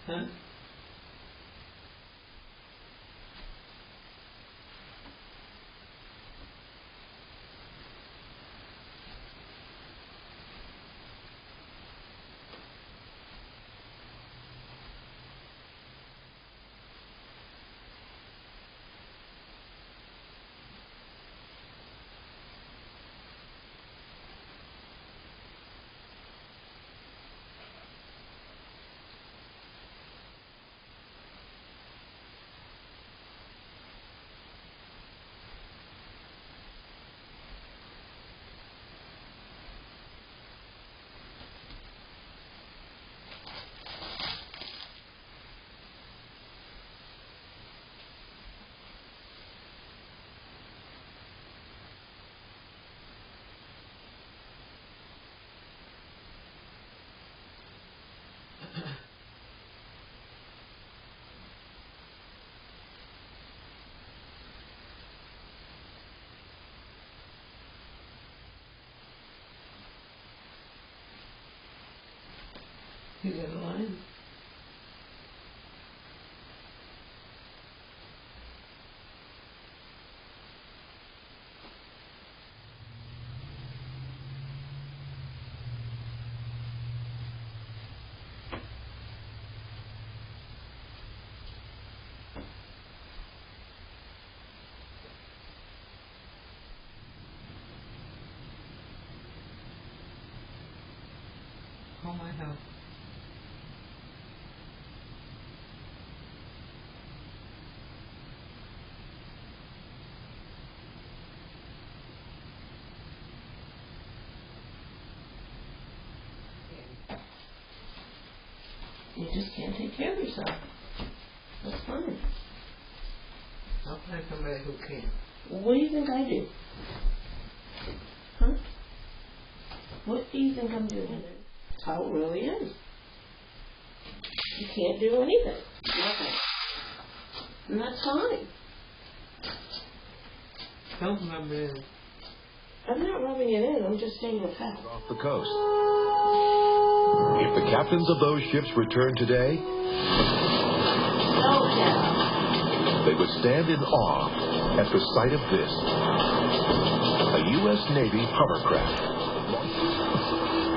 Huh? You got a line? Call my house. You just can't take care of yourself. That's fine. I'll find somebody who can. What do you think I do? Huh? What do you think I'm doing? That's how it really is. You can't do anything. Nothing. And that's fine. Don't rub it in. I'm not rubbing it in. I'm just stating a fact. Off the coast. If the captains of those ships return today, they would stand in awe at the sight of this. A U.S. Navy hovercraft.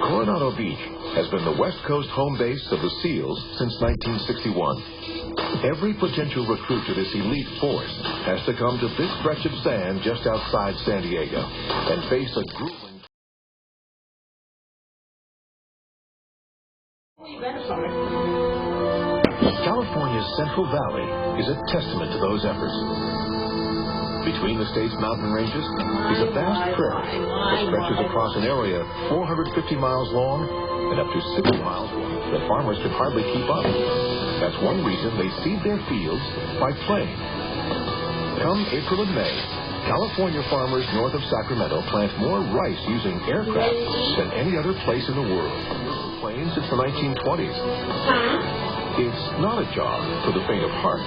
Coronado Beach has been the West Coast home base of the SEALs since 1961. Every potential recruit to this elite force has to come to this stretch of sand just outside San Diego and face a grueling... California's Central Valley is a testament to those efforts. Between the state's mountain ranges is a vast prairie that stretches across an area 450 miles long and up to 60 miles wide that farmers can hardly keep up. That's one reason they seed their fields by playing. Come April and May, California farmers north of Sacramento plant more rice using aircraft than any other place in the world. Plains since the 1920s. It's not a job for the faint of heart.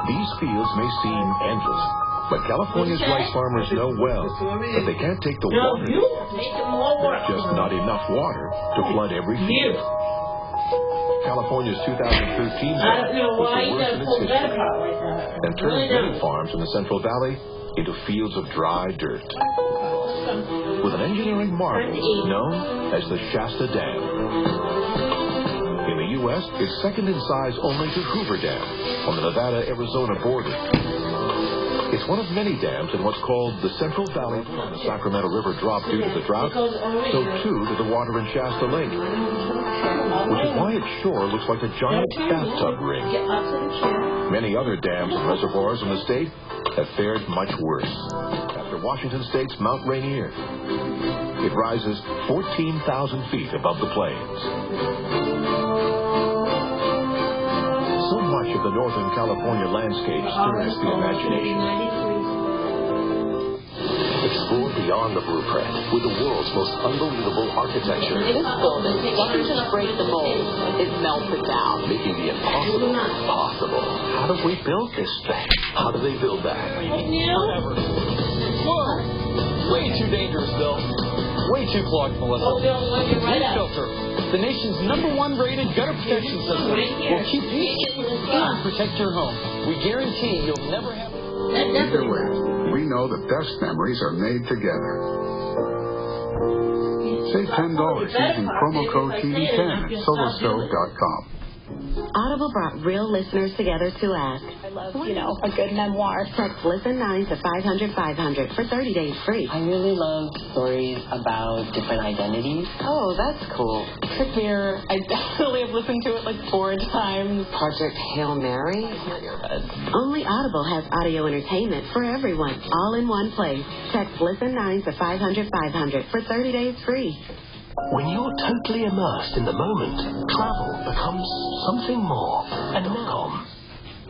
These fields may seem endless, but California's rice farmers know well that they can't take the water. There's just not enough water to flood every field. California's 2013 drought was the worst in its history and turned many farms in the Central Valley into fields of dry dirt. With an engineering marvel known as the Shasta Dam. In the U.S., it's second in size only to Hoover Dam on the Nevada-Arizona border. It's one of many dams in what's called the Central Valley. When the Sacramento River dropped due to the drought, so too did the water in Shasta Lake, which is why its shore looks like a giant bathtub ring. Many other dams and reservoirs in the state have fared much worse. After Washington State's Mount Rainier, it rises 14,000 feet above the plains. So much of the Northern California landscape stirs the imagination. Explore beyond the blueprint with the world's most unbelievable architecture. In this building, nothing just breaks the mold. It melts it down. Making the impossible possible. How do we build this thing? How do they build that? Whatever. Whoa! Way too dangerous, Bill. way too clogged, Melissa. Leak Filter, the nation's #1 rated gutter protection system, will keep you safe and protect your home. We guarantee you'll never have... Either way, we know the best memories are made together. Save $10 using promo code TV10 at solostove.com. Audible brought real listeners together to ask. I love, a good memoir. Text Listen 9 to 500-500 for 30 days free. I really love stories about different identities. Oh, that's cool. Trick Mirror, I definitely have listened to it like 4 times. Project Hail Mary. Only Audible has audio entertainment for everyone, all in one place. Text Listen 9 to 500-500 for 30 days free. When you're totally immersed in the moment, travel becomes something more. And now...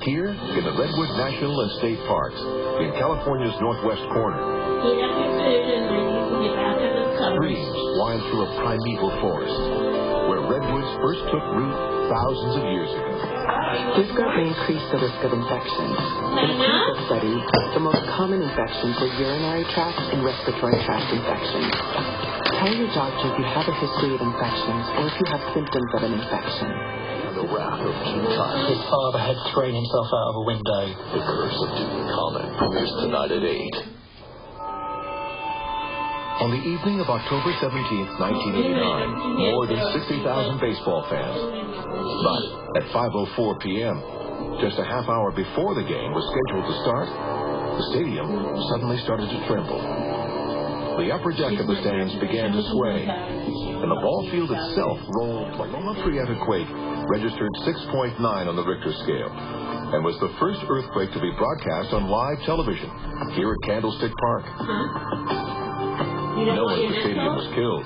Here, in the Redwood National and State Parks, in California's northwest corner, streams wind through a primeval forest, where redwoods first took root thousands of years ago. This may increase the risk of infections. In a clinical study, the most common infections were urinary tract and respiratory tract infections. Tell your doctor if you have a history of infections or if you have symptoms of an infection. The wrath of King Tut. His father had thrown himself out of a window. The Curse of Tutankhamun premieres tonight at 8. On the evening of October 17th, 1989, more than 60,000 baseball fans. But at 5:04 p.m., just a half hour before the game was scheduled to start, the stadium suddenly started to tremble. The upper deck of the stands began to sway, and the ball field itself rolled. The Loma Prieta quake registered 6.9 on the Richter scale, and was the first earthquake to be broadcast on live television here at Candlestick Park. No one at the stadium was killed,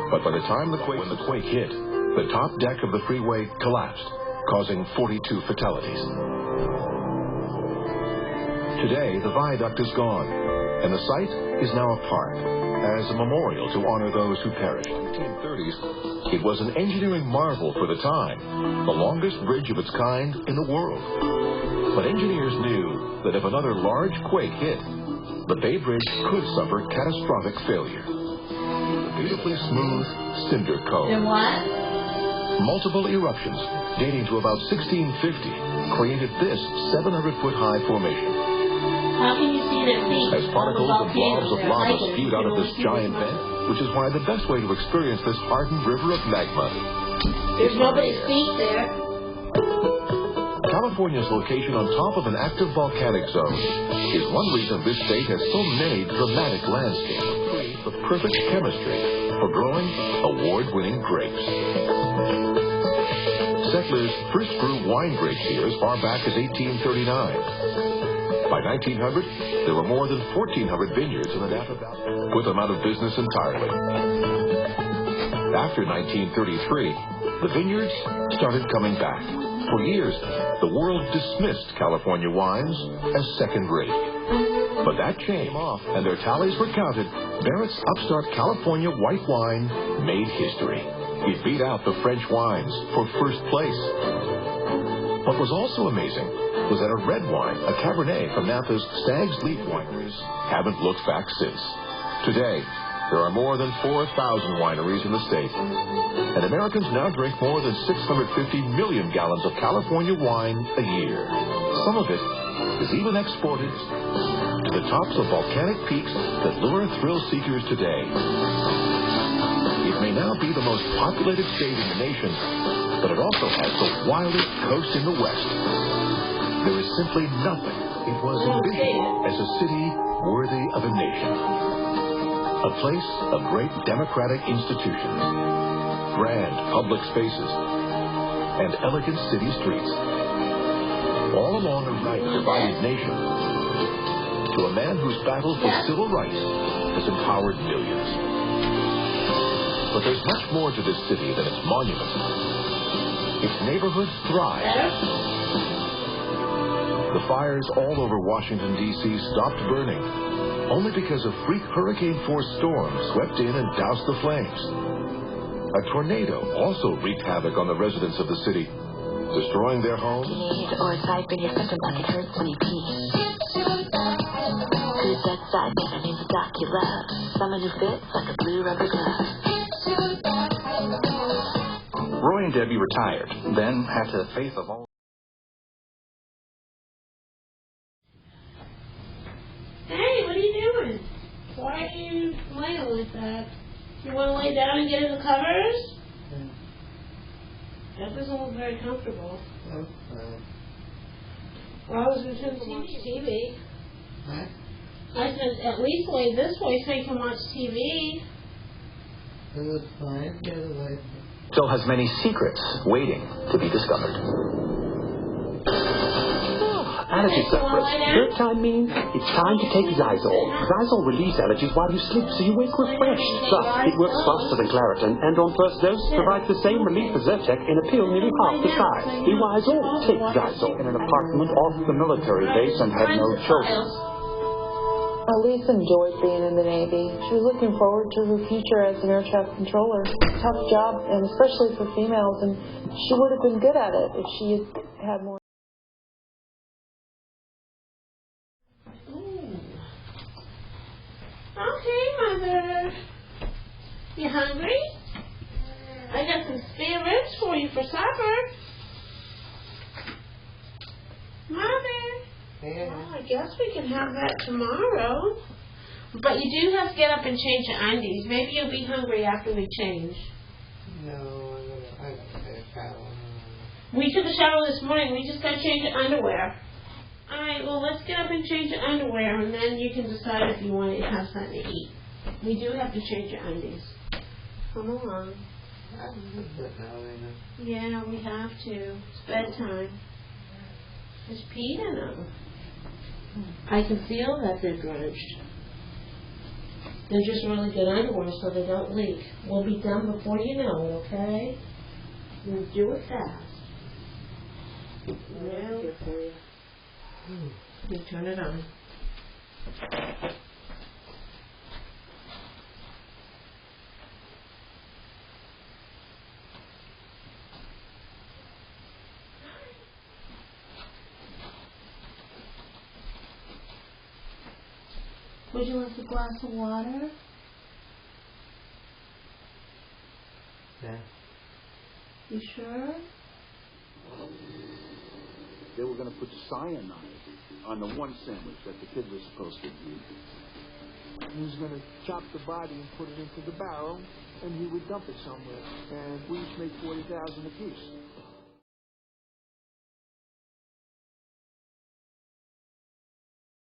but by the time when the quake hit, the top deck of the freeway collapsed, causing 42 fatalities. Today, the viaduct is gone, and the site is now a park as a memorial to honor those who perished. In the 1930s, it was an engineering marvel for the time, the longest bridge of its kind in the world. But engineers knew that if another large quake hit, the Bay Bridge could suffer catastrophic failure. The beautifully smooth cinder cone. Multiple eruptions dating to about 1650 created this 700-foot high formation. How can you see their feet? As particles and blobs of lava spewed out of this giant vent, which is why the best way to experience this ardent river of magma There's nobody's feet there. California's location on top of an active volcanic zone is one reason this state has so many dramatic landscapes. The perfect chemistry for growing award-winning grapes. Settlers first grew wine grapes here as far back as 1839. By 1900, there were more than 1,400 vineyards in the Napa Valley. Put them out of business entirely. After 1933, the vineyards started coming back. For years, the world dismissed California wines as second-rate. But that came off, and their tallies were counted. Barrett's upstart California white wine made history. It beat out the French wines for first place. What was also amazing was that a red wine, a Cabernet from Napa's Stag's Leap wineries, haven't looked back since. Today, there are more than 4,000 wineries in the state, and Americans now drink more than 650 million gallons of California wine a year. Some of it is even exported to the tops of volcanic peaks that lure thrill seekers today. It may now be the most populated state in the nation, but it also has the wildest coast in the West. There is simply nothing. It was envisioned as a city worthy of a nation. A place of great democratic institutions, grand public spaces, and elegant city streets. All along a divided nation, to a man whose battle for civil rights has empowered millions. But there's much more to this city than its monuments. Its neighborhoods thrive. The fires all over Washington, D.C. stopped burning only because a freak hurricane-force storm swept in and doused the flames. A tornado also wreaked havoc on the residents of the city, destroying their homes. Or a side for your second bucket hurts when you pee. Good that sideman, her name's Dracula. Someone who fits like a blue rubber glove. Roy and Debbie retired, then had to face of all. Hey, what are you doing? Why are you laying like that? You want to lay down and get in the covers? That doesn't look very comfortable. Oh, Well, I was going to watch TV. What? I said, at least lay this way so you can watch TV. It was fine. The other way. Still has many secrets waiting to be discovered. Allergy sufferers. Third time means it's time to take Zysol. Zysol relieves allergies while you sleep, so you wake refreshed. Thus, it works faster than Claritin, and on first dose provides the same relief as Zyrtec in a pill nearly half the size. Be wise all. Take Zysol. In an apartment off the military base and had no children. Elise enjoyed being in the Navy. She was looking forward to her future as an air traffic controller. Tough job, and especially for females, and she would have been good at it if she had had more. Okay, Mother. You hungry? I got some spare ribs for you for supper. Mother. Yeah. Well, I guess we can have that tomorrow. But you do have to get up and change your undies. Maybe you'll be hungry after we change. No, I gotta take a shower. We took a shower this morning. We just got to change your underwear. All right, well, let's get up and change your underwear, and then you can decide if you want to have something to eat. We do have to change your undies. Come along. Yeah, we have to. It's bedtime. There's peed in them. I can feel that they're drenched. They're just really good underwear so they don't leak. We'll be done before you know it, okay? We'll do it fast. Well, good for you. You turn it on. Would you like a glass of water? Yeah. You sure? They were going to put cyanide on the one sandwich that the kid was supposed to eat. He was going to chop the body and put it into the barrel, and he would dump it somewhere. And we each make $40,000 apiece.